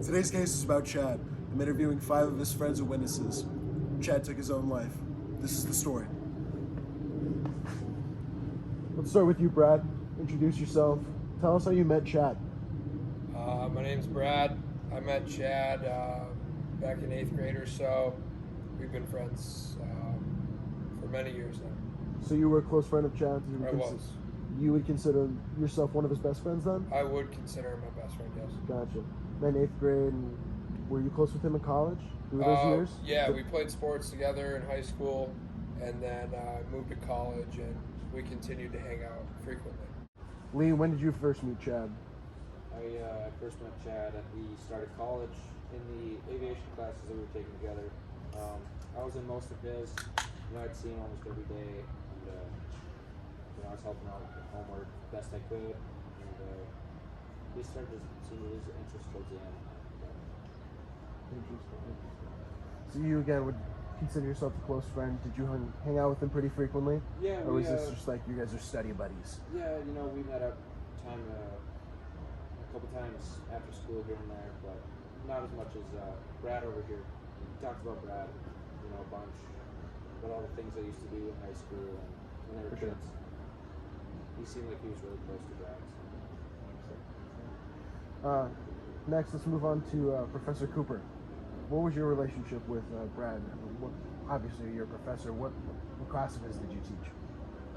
Today's case is about Chad. I'm interviewing 5 of his friends and witnesses. Chad took his own life. This is the story. Let's start with you, Brad. Introduce yourself. Tell us how you met Chad. My name's Brad. I met Chad back in 8th grade or so. We've been friends for many years now. So you were a close friend of Chad's? I was. You would consider yourself one of his best friends then? I would consider him my best friend, yes. Gotcha. Then 8th grade, and were you close with him in college through those years? Yeah, we played sports together in high school, and then moved to college, and we continued to hang out frequently. Lee, when did you first meet Chad? I first met Chad at the start of college in the aviation classes that we were taking together. I was in most of his. I'd see him almost every day, and I was helping out with homework best I could. And we started to see his interest towards the end. Interesting. So you again would consider yourself a close friend. Did you hang out with him pretty frequently? Yeah. Or was this just like you guys are study buddies? Yeah, we met up a couple times after school here and there, but not as much as Brad over here. We talked about Brad, a bunch, about all the things I used to do in high school and when they were For sure. kids. He seemed like he was really close to Brad. Next, let's move on to Professor Cooper. What was your relationship with Brad? Obviously, you're a professor. What class of his did you teach?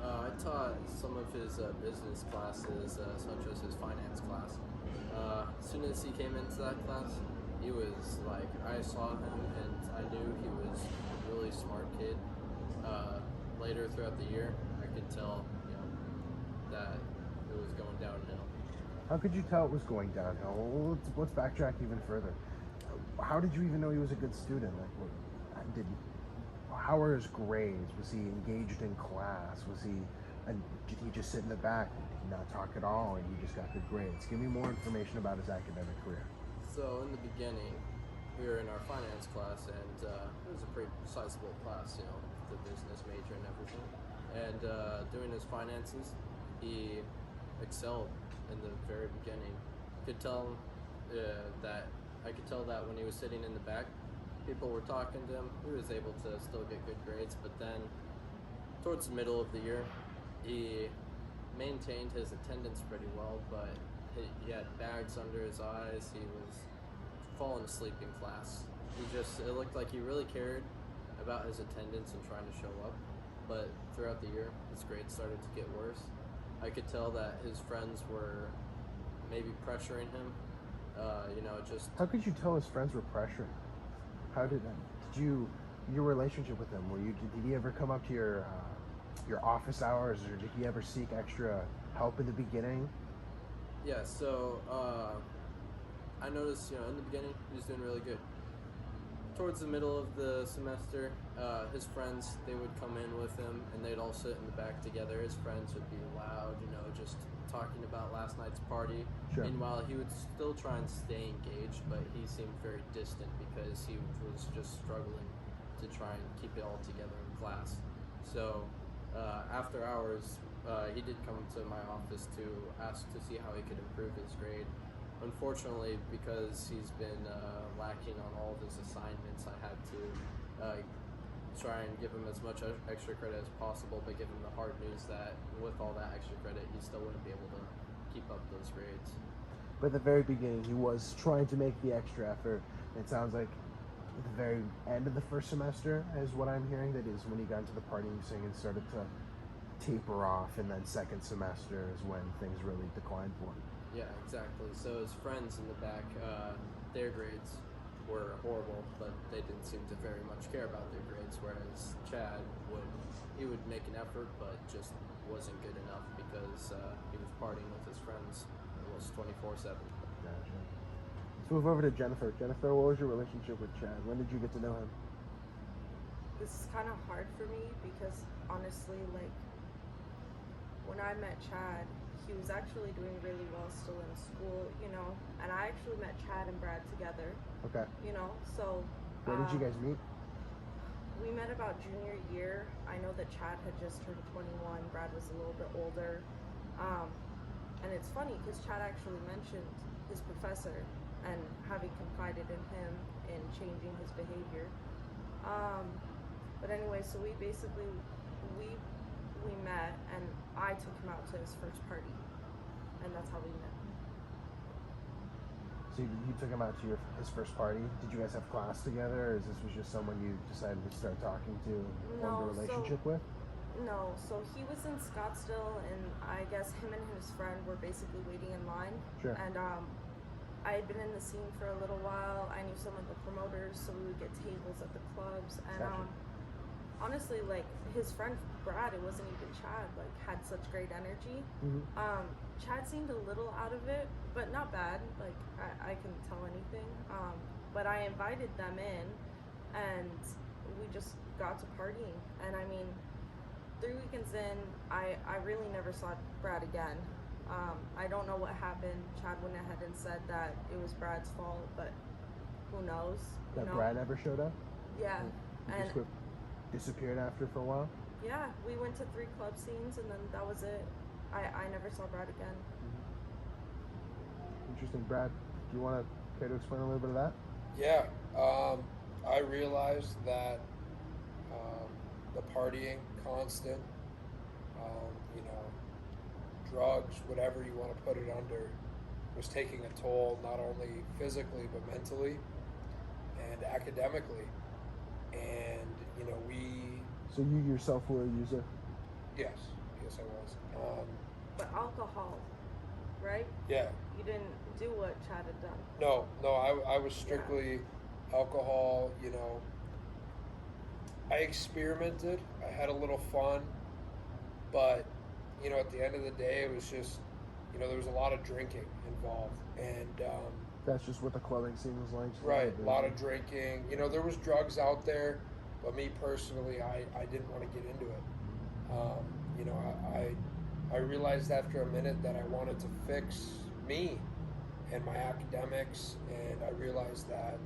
I taught some of his business classes, such as his finance class. As soon as he came into that class, he was like, I saw him and I knew he was a really smart kid. Later throughout the year, I could tell, that it was going downhill. How could you tell it was going downhill? Well, let's backtrack even further. How did you even know he was a good student? How were his grades? Was he engaged in class? Did he just sit in the back? Did he not talk at all, and he just got good grades? Give me more information about his academic career. So in the beginning, we were in our finance class, and it was a pretty sizable class, the business major and everything. And doing his finances, he excelled in the very beginning. Could tell that I could tell that when he was sitting in the back, people were talking to him. He was able to still get good grades, but then towards the middle of the year, he maintained his attendance pretty well, but he had bags under his eyes. He was falling asleep in class. It looked like he really cared about his attendance and trying to show up, but throughout the year, his grades started to get worse. I could tell that his friends were maybe pressuring him. How could you tell his friends were pressuring? How did your relationship with him? Did he ever come up to your office hours, or did he ever seek extra help in the beginning? Yeah. So I noticed, in the beginning, he was doing really good. Towards the middle of the semester, his friends, they would come in with him and they'd all sit in the back together. His friends would be loud, just talking about last night's party. Sure. Meanwhile, he would still try and stay engaged, but he seemed very distant because he was just struggling to try and keep it all together in class. So after hours, he did come to my office to ask to see how he could improve his grade. Unfortunately, because he's been lacking on all of his assignments, I had to try and give him as much extra credit as possible, but give him the hard news that with all that extra credit, he still wouldn't be able to keep up those grades. But at the very beginning, he was trying to make the extra effort. It sounds like at the very end of the first semester is what I'm hearing. That is when he got into the partying scene and started to taper off, and then second semester is when things really declined for him. Yeah, exactly. So his friends in the back, their grades were horrible, but they didn't seem to very much care about their grades, whereas Chad would make an effort, but just wasn't good enough because he was partying with his friends almost 24/7. Gotcha. Let's move over to Jennifer. Jennifer, what was your relationship with Chad? When did you get to know him? This is kind of hard for me because honestly, when I met Chad, he was actually doing really well still in school, and I actually met Chad and Brad together. Okay. So Where did you guys meet? we met about junior year. I know that Chad had just turned 21, Brad was a little bit older. And it's funny because Chad actually mentioned his professor and having confided in him in changing his behavior. But anyway, so we basically we met, and I took him out to his first party, and that's how we met. So you took him out to his first party. Did you guys have class together, or is this was just someone you decided to start talking to, formed a relationship with? No, so he was in Scottsdale, and I guess him and his friend were basically waiting in line. Sure. And I had been in the scene for a little while. I knew some of the promoters, so we would get tables at the clubs. And Gotcha. honestly, like his friend Brad, it wasn't even Chad, like had such great energy. Mm-hmm. Chad seemed a little out of it, but not bad. Like I couldn't tell anything. But I invited them in, and we just got to partying. And I mean, 3 weekends in, I really never saw Brad again. I don't know what happened. Chad went ahead and said that it was Brad's fault, but who knows? That Brad never showed up? Yeah. He And just disappeared after for a while? yeah, we went to 3 club scenes, and then that was it. I never saw Brad again. Interesting. Brad, do you want to care to explain a little bit of that? Yeah, I realized that the partying, constant, drugs, whatever you want to put it under, was taking a toll not only physically but mentally and academically. And So you yourself were a user? yes, I was. But alcohol, right? Yeah. You didn't do what Chad had done. No, I was strictly alcohol, I experimented, I had a little fun, but, at the end of the day, it was just, there was a lot of drinking involved, and, That's just what the clubbing scene was like? right, a lot of drinking, there was drugs out there, but me personally, I didn't want to get into it. I realized after a minute that I wanted to fix me and my academics, and I realized that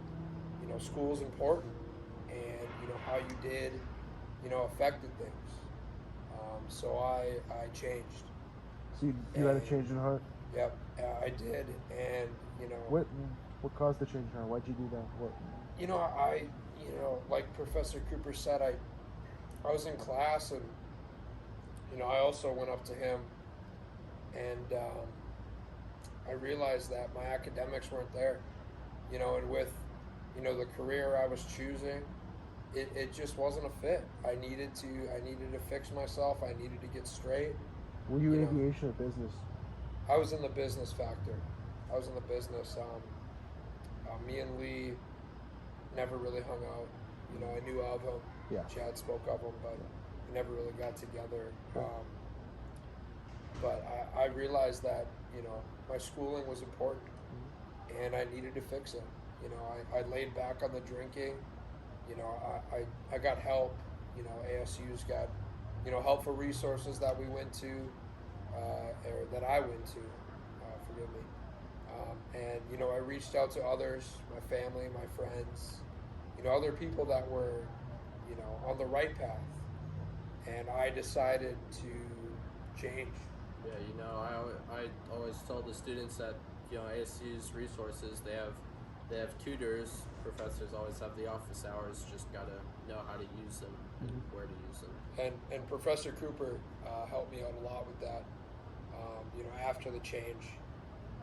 school is important, and how you did affected things. So I changed. So you had a change in heart? Yep, I did, and What caused the change in heart? Why'd you do that? What? Like Professor Cooper said, I was in class, and I also went up to him, and I realized that my academics weren't there, and with the career I was choosing, it just wasn't a fit. I needed to fix myself. I needed to get straight. Were you aviation or business? I was in the business factor. I was in the business. Me and Lee never really hung out. I knew of him. Yeah. Chad spoke of him, but we never really got together. But I realized that my schooling was important, and I needed to fix it. I laid back on the drinking. I got help. ASU's got helpful resources that we went to, or that I went to. Forgive me. And I reached out to others, my family, my friends, other people that were on the right path, and I decided to change. Yeah, I always tell the students that ASU's resources, they have tutors. Professors always have the office hours. Just gotta know how to use them and where to use them. And Professor Cooper helped me out a lot with that. After the change,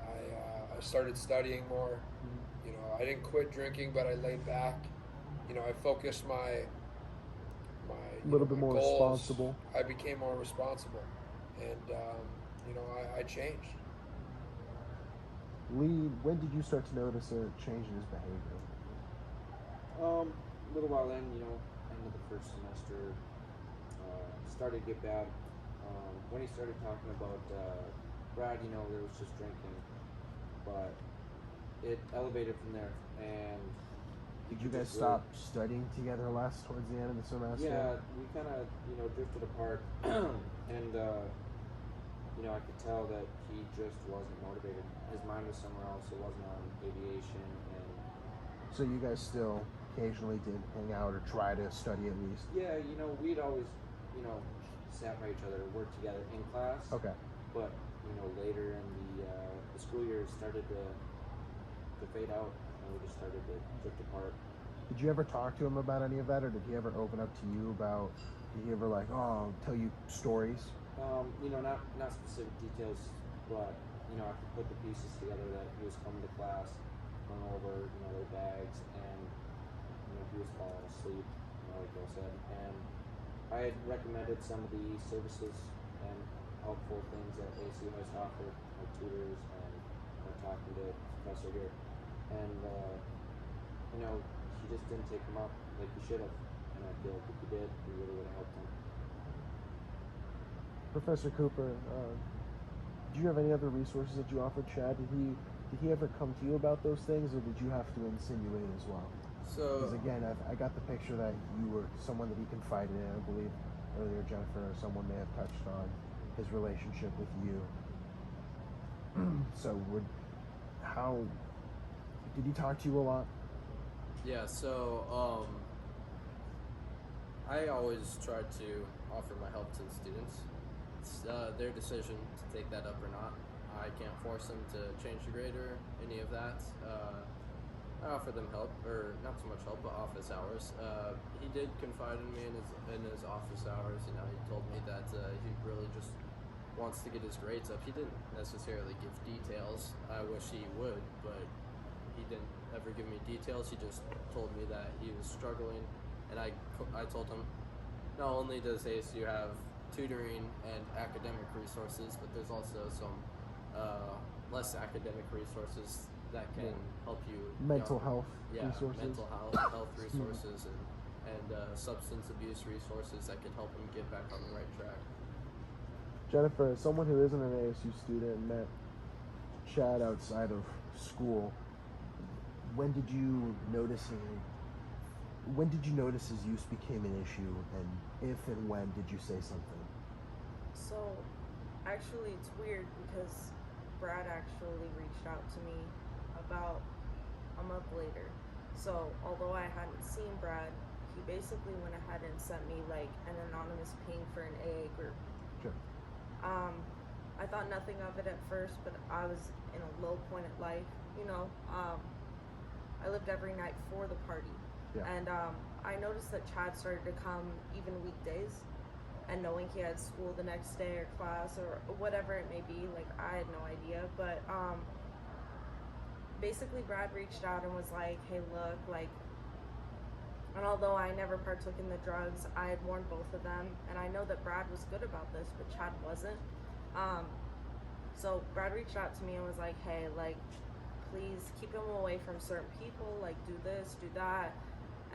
I started studying more. I didn't quit drinking, but I laid back. I focused my A little bit more goals. responsible. I became more responsible, and I changed. Lee, when did you start to notice a change in his behavior? A little while in, end of the first semester, started to get bad. When he started talking about Brad, there was just drinking, but it elevated from there. And Did you guys stop studying together last towards the end of the semester? Yeah, we kind of drifted apart, and I could tell that he just wasn't motivated. His mind was somewhere else. It wasn't on aviation, and So you guys still occasionally did hang out or try to study at least? yeah, we'd always sat by each other, worked together in class. Okay. But later in the school year, it started to to fade out, and we just started to drift apart. Did you ever talk to him about any of that, or did he ever open up to you about? Did he ever like, oh, tell you stories? You know, not specific details, but you know, I could put the pieces together that he was coming to class, hungover, you know, their bags, and you know, he was falling asleep, you know, like I said. And I had recommended some of the services and helpful things that ASU has to offer, like tutors and talking to the professor here. And you know, he just didn't take them up like he should have. And I feel like if he did, we really would have helped him. Professor Cooper, did you have any other resources that you offered Chad? Did he ever come to you about those things, or did you have to insinuate as well? So Because again, I got the picture that you were someone that he confided in. I believe earlier Jennifer or someone may have touched on his relationship with you. So how did he talk to you a lot? yeah, so I always try to offer my help to the students. It's their decision to take that up or not. I can't force them to change the grade or any of that. I offer them help, or not so much help, but office hours. He did confide in me in his office hours. You know, he told me that he really just wants to get his grades up. He didn't necessarily give details. I wish he would, but he didn't ever give me details. He just told me that he was struggling, and I told him not only does ASU have tutoring and academic resources, but there's also some less academic resources that can help you. Mental health resources. Mental health resources and substance abuse resources that can help him get back on the right track. Jennifer, as someone who isn't an ASU student and met Chad outside of school, when did you notice his use became an issue, and if and when did you say something? So, actually, it's weird because Brad actually reached out to me about a month later. So, although I hadn't seen Brad, he basically went ahead and sent me like an anonymous ping for an AA group. Sure. I thought nothing of it at first, but I was in a low point in life. You know, I lived every night for the party. Yeah. And I noticed that Chad started to come even weekdays, and knowing he had school the next day or class or whatever it may be, like I had no idea. But basically Brad reached out and was like, hey look, like, and although I never partook in the drugs, I had warned both of them, and I know that Brad was good about this, but Chad wasn't. So Brad reached out to me and was like, hey, like, please keep him away from certain people, like do this, do that.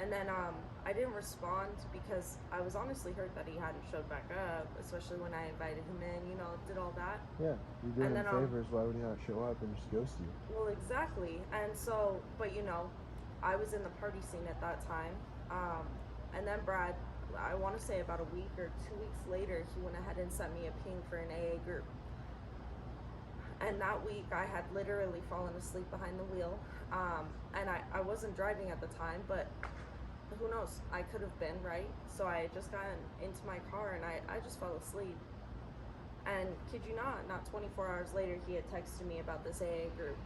And then I didn't respond because I was honestly hurt that he hadn't showed back up, especially when I invited him in, you know, did all that. Yeah, you do And him then, favors, why would he not show up and just ghost you? Well, exactly. And so, but you know, I was in the party scene at that time. And then Brad, I want to say about a week or 2 weeks later, he went ahead and sent me a ping for an AA group. And that week I had literally fallen asleep behind the wheel. And I wasn't driving at the time, but who knows, I could have been, right? So I had just gotten into my car and I just fell asleep. And kid you not 24 hours later, he had texted me about this AA group.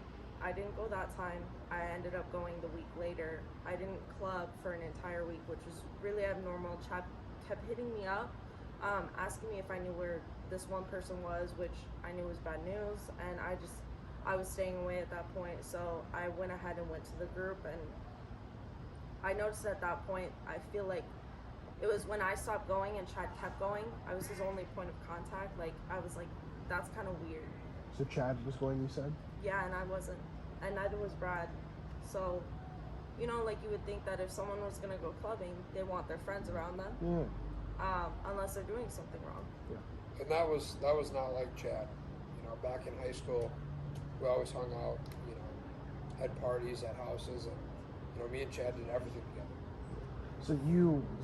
I didn't go that time. I ended up going the week later. I didn't club for an entire week, which was really abnormal. Chad kept hitting me up, asking me if I knew where this one person was, which I knew was bad news, and I was staying away at that point. So I went ahead and went to the group, and I noticed at that point, I feel like it was when I stopped going and Chad kept going, I was his only point of contact. Like, I was like, that's kind of weird. So Chad was going, you said? Yeah, and I wasn't, and neither was Brad. So, you know, like you would think that if someone was gonna go clubbing, they want their friends around them. Yeah. Unless they're doing something wrong. Yeah. And that was not like Chad. You know, back in high school, we always hung out. You know, had parties at houses, and you know, me and Chad did everything together.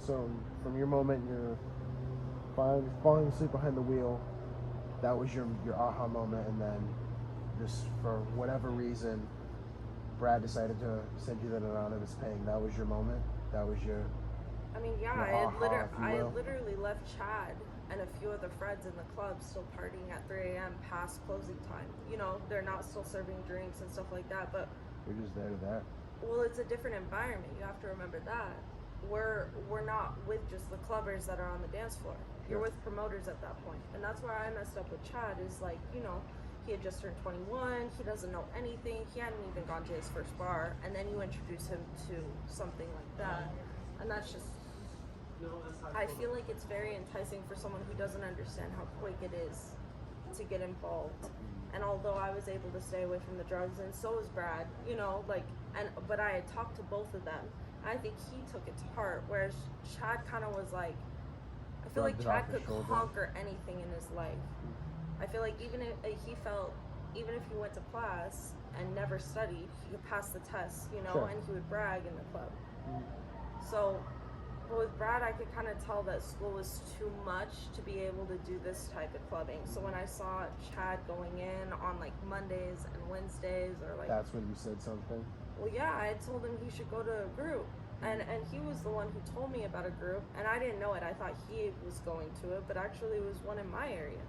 So from your moment, you're falling asleep behind the wheel. That was your aha moment, and then just for whatever reason, Brad decided to send you that anonymous ping. That was your moment. That was your. I mean, yeah, Your I aha, had literally left Chad and a few other friends in the club still partying at 3 a.m. past closing time. You know, they're not still serving drinks and stuff like that, but You're just there to there. Well, it's a different environment. You have to remember that. We're not with just the clubbers that are on the dance floor. You're Sure. with promoters at that point. And that's where I messed up with Chad is like, you know, he had just turned 21, he doesn't know anything, he hadn't even gone to his first bar, and then you introduce him to something like that. And that's just, I feel like it's very enticing for someone who doesn't understand how quick it is to get involved. And although I was able to stay away from the drugs, and so was Brad, you know, like, but I had talked to both of them. I think he took it to heart, whereas Chad kind of was like, I feel like Shrugged it off Chad his could shoulder. conquer anything in his life. I feel like even if he felt, even if he went to class and never studied, he could pass the test, you know, Sure. and he would brag in the club. So, but with Brad, I could kind of tell that school was too much to be able to do this type of clubbing. So when I saw Chad going in on like Mondays and Wednesdays, or like, That's when you said something. well, yeah, I had told him he should go to a group. And he was the one who told me about a group, and I didn't know it. I thought he was going to it, but actually it was one in my area.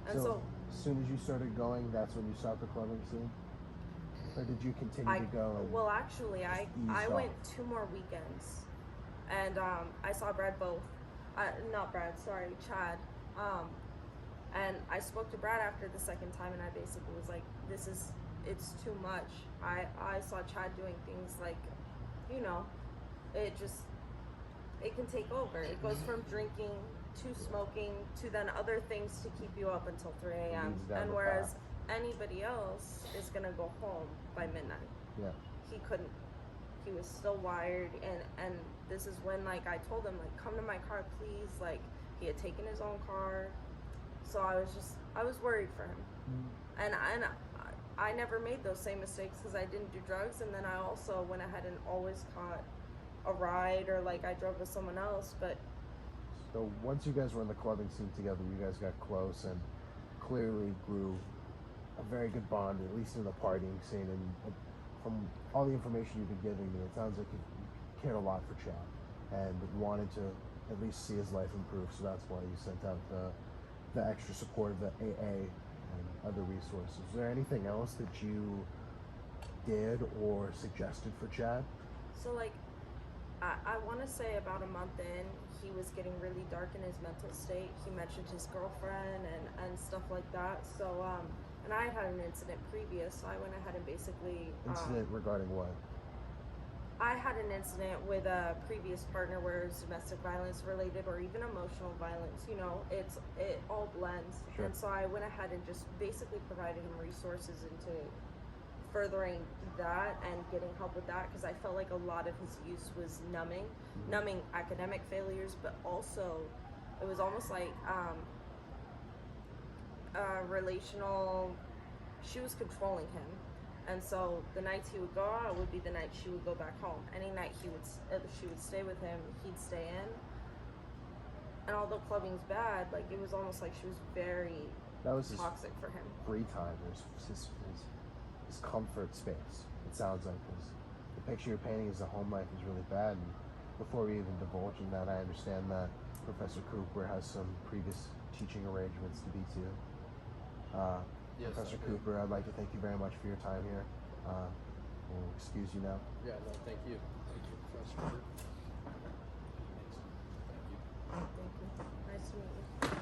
And so as soon as you started going, that's when you stopped the clubbing scene? Or did you continue to go? And well, actually, I eased went off? 2 more weekends, and I saw Brad both. Not Brad, sorry, Chad. And I spoke to Brad after the second time, and I basically was like, it's too much. I saw Chad doing things like, you know, it can take over. It goes from drinking to smoking to then other things to keep you up until 3 a.m. leads down And the whereas path. anybody else is gonna go home by midnight. Yeah. He couldn't. He was still wired, and this is when, like, I told him, like, come to my car, please. Like, he had taken his own car, so I was worried for him. And I never made those same mistakes because I didn't do drugs, and then I also went ahead and always caught a ride, or like I drove with someone else. But So once you guys were in the clubbing scene together, you guys got close and clearly grew a very good bond, at least in the partying scene. And from all the information you've been giving me, it sounds like you cared a lot for Chad and wanted to at least see his life improve. So that's why you sent out the extra support of the AA and other resources. Was there anything else that you did or suggested for Chad? so, like, I want to say about a month in, he was getting really dark in his mental state. He mentioned his girlfriend and stuff like that. So, and I had an incident previous, so I went ahead and basically... Incident regarding what? I had an incident with a previous partner where it was domestic violence related, or even emotional violence. You know, it all blends. Sure. And so I went ahead and just basically provided him resources into furthering that and getting help with that, because I felt like a lot of his use was numbing academic failures, but also it was almost like relational. She was controlling him. And so the nights he would go out would be the night she would go back home. Any night she would stay with him, he'd stay in. And although clubbing's bad, like, it was almost like she was very That was his toxic for him. free time. It was his comfort space. It sounds like the picture you're painting is the home life is really bad. And before we even divulge in that, I understand that Professor Cooper has some previous teaching arrangements to V2. Yes, Professor I do. Cooper, I'd like to thank you very much for your time here. We'll excuse you now. Yeah, no, thank you. Thank you, Professor. Thank you. Nice to meet you.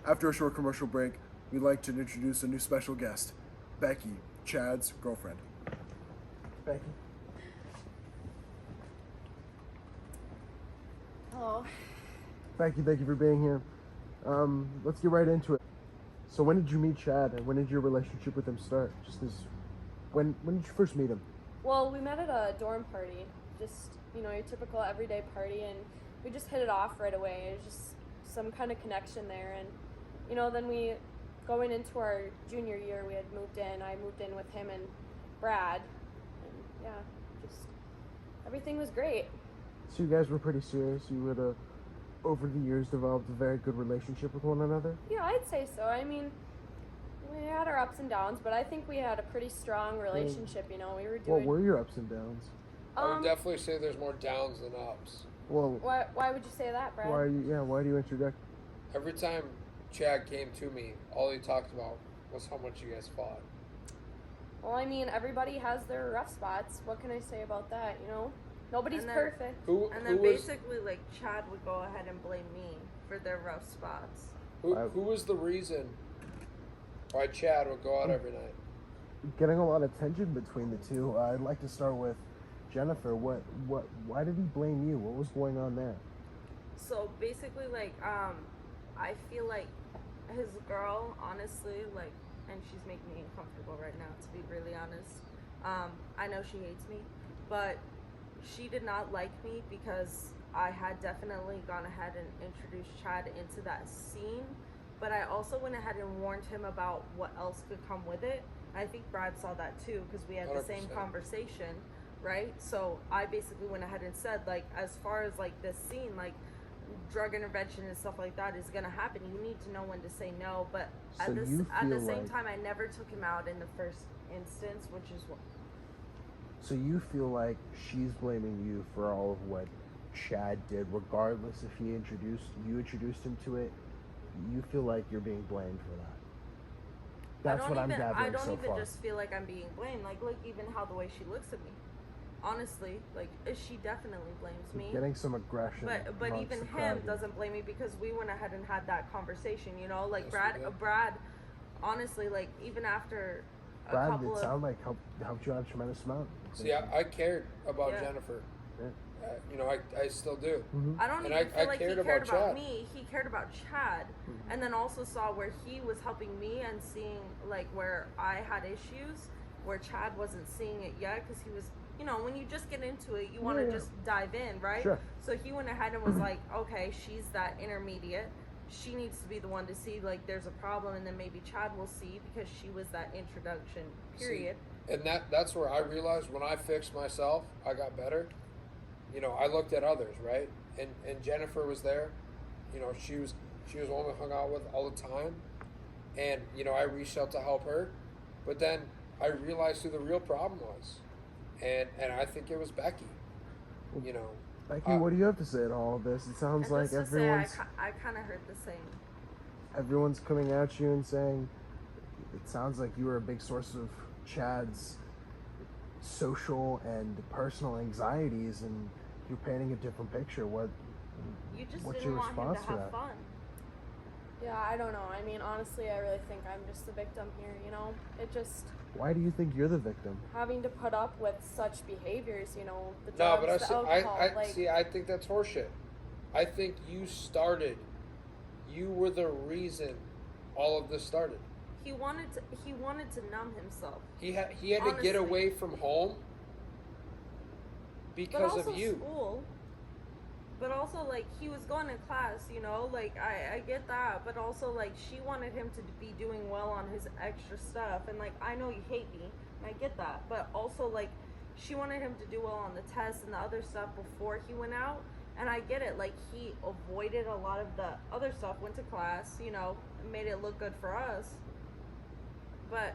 After a short commercial break, we'd like to introduce a new special guest, Becky, Chad's girlfriend. Becky. Hello. Thank you for being here. Let's get right into it. So when did you meet Chad, and when did your relationship with him start? When did you first meet him? Well, we met at a dorm party just, you know, your typical everyday party, and we just hit it off right away. It was just some kind of connection there. And, you know, then going into our junior year, we had moved in. I moved in with him and Brad. And, yeah, just everything was great. So you guys were pretty serious. You would over the years developed a very good relationship with one another. Yeah, I'd say so. I mean, we had our ups and downs, but I think we had a pretty strong relationship. You know, we were doing. What were your ups and downs? I would definitely say there's more downs than ups. Well, why would you say that, Brad? Why do you interject? Every time Chad came to me, all he talked about was how much you guys fought. Well, I mean, everybody has their rough spots. What can I say about that? You know, nobody's And then- perfect. And then basically, like, Chad would go ahead and blame me for their rough spots. Who was the reason why Chad would go out every night? Getting a lot of tension between the two. I'd like to start with Jennifer. Why did he blame you? What was going on there? So basically, like, I feel like his girl, honestly, like, and she's making me uncomfortable right now, to be really honest. I know she hates me, but she did not like me because I had definitely gone ahead and introduced Chad into that scene, but I also went ahead and warned him about what else could come with it. I think Brad saw that too, because we had the same 100%. conversation, right? So I basically went ahead and said, like, as far as like this scene, like, drug intervention and stuff like that is gonna happen. You need to know when to say no. But So at you the feel same like- time, I never took him out in the first instance, which is what. So you feel like she's blaming you for all of what Chad did, regardless if you introduced him to it. You feel like you're being blamed for that. That's what I'm gathering I don't so even far. just feel like I'm being blamed. Like, look, even how the way she looks at me. Honestly, like, she definitely blames me. Getting some aggression. But amongst even the him crowd. doesn't blame me because we went ahead and had that conversation. You know, like Yes, we did. Brad, honestly, like, even after a Brad, couple it of sounded like helped you out a tremendous amount. See, I cared about Yeah. Jennifer. Yeah. You know, I still do. Mm-hmm. I don't And even I feel like he cared cared about about Chad. me. He cared about Chad, and then also saw where he was helping me and seeing like where I had issues, where Chad wasn't seeing it yet because he was, you know, when you just get into it, you want to Yeah. just dive in, right? Sure. So he went ahead and was like, okay, she's that intermediate. She needs to be the one to see like there's a problem, and then maybe Chad will see because she was that introduction period. And that's where I realized when I fixed myself, I got better. You know, I looked at others, right? And Jennifer was there. You know, she was one we hung out with all the time. And, you know, I reached out to help her. But then I realized who the real problem was. And I think it was Becky. You know. Becky, what do you have to say to all of this? It sounds And like just to everyone's say, I kind of heard the same. everyone's coming at you and saying it sounds like you were a big source of Chad's social and personal anxieties, and you're painting a different picture. You just What's didn't your want him response to to have that? fun. Yeah, I don't know. I mean, honestly, I really think I'm just the victim here, you know? It just, Why do you think you're the victim? having to put up with such behaviors, you know, the No, drugs, but the alcohol, I think that's horseshit. I think you started. You were the reason all of this started. He wanted to numb himself. He had to get Honestly. away from home But because also of you. school. But also, like, he was going to class, you know? Like, I get that. But also, like, she wanted him to be doing well on his extra stuff. And, like, I know you hate me. And I get that. But also, like, she wanted him to do well on the tests and the other stuff before he went out. And I get it. Like, he avoided a lot of the other stuff, went to class, you know, made it look good for us. But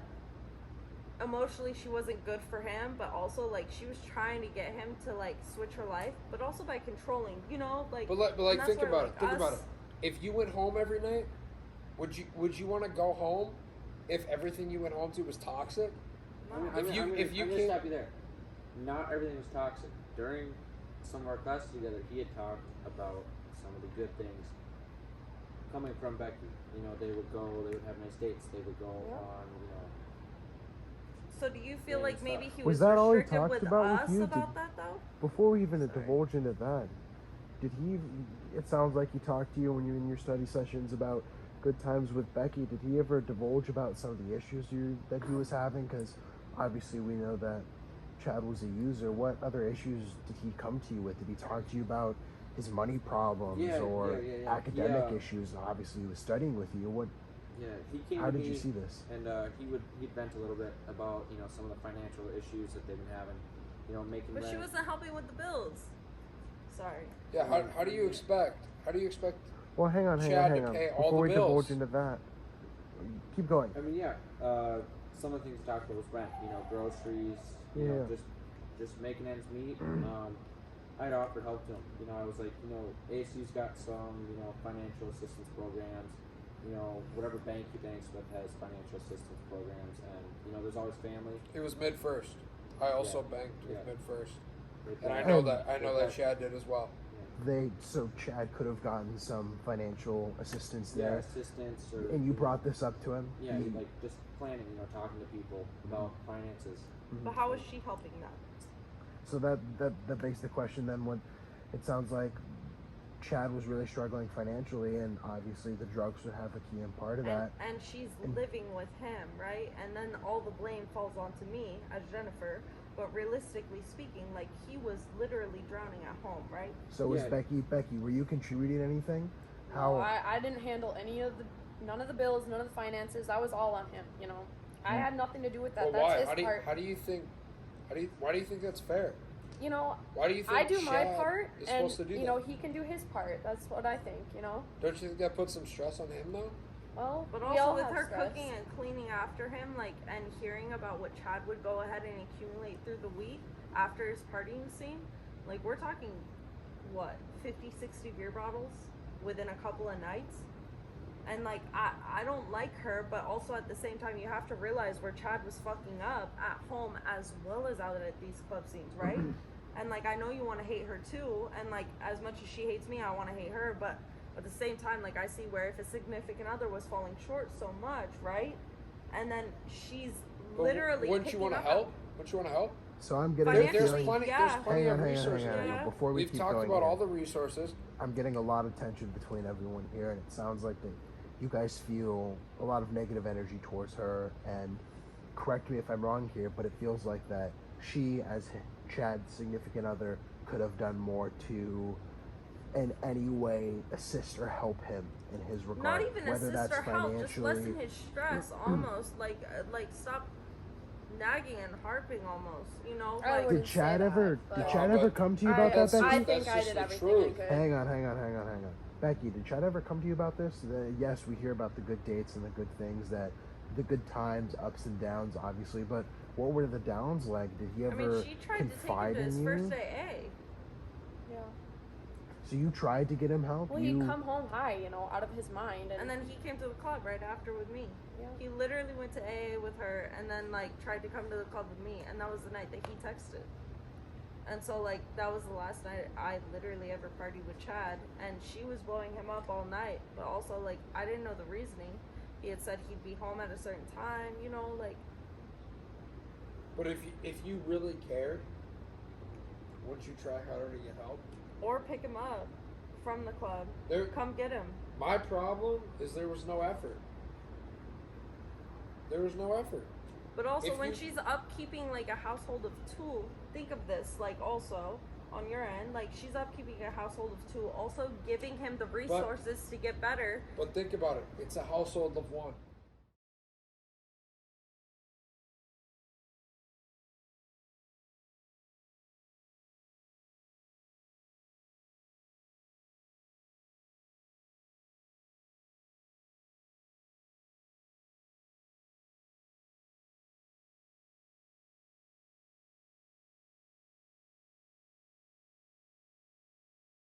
emotionally she wasn't good for him, but also like she was trying to get him to like switch her life, but also by controlling, you know, like. But like, and that's think where, about like, it. Think about us- it. If you went home every night, would you want to go home if everything you went home to was toxic? No. If you I'm can't- gonna stop you there. Not everything was toxic. During some of our classes together, he had talked about some of the good things coming from Becky. You know, they would have nice dates. They would go Yeah. on, you know. So do you feel Yeah, like it's maybe tough. he Was was that all he restricted talked with about with us you? about that though? Before we even Sorry. divulge into that, did he? It sounds like he talked to you when you were in your study sessions about good times with Becky. Did he ever divulge about some of the issues that he was having? Because obviously we know that Chad was a user, what other issues did he come to you with? Did he talk to you about his money problems or academic issues? Obviously, he was studying with you. What? Yeah, he came How to did me, you see this? and he'd vent a little bit about some of the financial issues that they've been having, making But rent. she wasn't helping with the bills. Sorry. Yeah, how do you expect Well, hang on. Chad to pay all Before the we bills? divulge into that, keep going. I mean, some of the things we talked about was rent, groceries, just making ends meet. I'd offered help to him. I was like, ASU's got some, financial assistance programs. Whatever bank he banks with has financial assistance programs, and there's always family. It was Mid-First. I also banked with Yeah. Mid-First, Right and there. I know that Chad did as well. So Chad could have gotten some financial assistance there. Assistance or. And you brought this up to him? Yeah, like just planning, talking to people about finances. But how is she helping them? So that begs the question then. When it sounds like Chad was really struggling financially, and obviously the drugs would have a key in part of that. And she's living with him, right? And then all the blame falls onto me as Jennifer. But realistically speaking, like, he was literally drowning at home, right? So was Becky, were you contributing anything? No, I didn't handle none of the bills, none of the finances. I was all on him, I had nothing to do with that. Well, That's why? his part. Why do you think that's fair? Why do you think I do my Chad part, is and supposed to do that? he can do his part. That's what I think. Don't you think that puts some stress on him though? Well, But we all also with have her stress. cooking and cleaning after him, like, and hearing about what Chad would go ahead and accumulate through the week after his partying scene, like, we're talking, what, 50, 60 beer bottles within a couple of nights? And, like, I don't like her, but also at the same time, you have to realize where Chad was fucking up at home as well as out at these club scenes, right? And, like, I know you want to hate her too, and, like, as much as she hates me, I want to hate her, but at the same time, like, I see where if a significant other was falling short so much, right? And then she's literally Wouldn't you want to help? Wouldn't you want to help? So I'm getting Financially, a There's feeling. plenty yeah. of Hang on. resources. Yeah. Before we We've keep talked going about here, all the resources. I'm getting a lot of tension between everyone here, and it sounds like that you guys feel a lot of negative energy towards her. And correct me if I'm wrong here, but it feels like that she, as Chad's significant other, could have done more to in any way assist or help him in his regard. Not even whether assist that's or help, just financially. lessen his stress almost. Like stop nagging and harping almost, I like, wouldn't Did Chad say ever? that, Did but- Chad ever come to you about that, that's- Becky? I think That's I just did the everything truth. I could. Hang on. Becky, did Chad ever come to you about this? Yes, we hear about the good dates and the good things, the good times, ups and downs, obviously. But what were the downs like? Did he I ever mean, she tried to take him confide to his in you? first AA. Yeah. So you tried to get him help? Well, he'd come home high, out of his mind, And then he came to the club right after with me. Yeah. He literally went to AA with her and then, like, tried to come to the club with me. And that was the night that he texted. And so, like, that was the last night I literally ever partied with Chad. And she was blowing him up all night. But also, like, I didn't know the reasoning. He had said he'd be home at a certain time, like. But if you really cared, wouldn't you try harder to get help? Or pick him up from the club. Come get him. My problem is there was no effort. There was no effort. But also, If when you- she's upkeeping, like, a household of two, think of this, like, also, on your end, like, she's upkeeping a household of two, also giving him the resources to get better. But think about it. It's a household of one.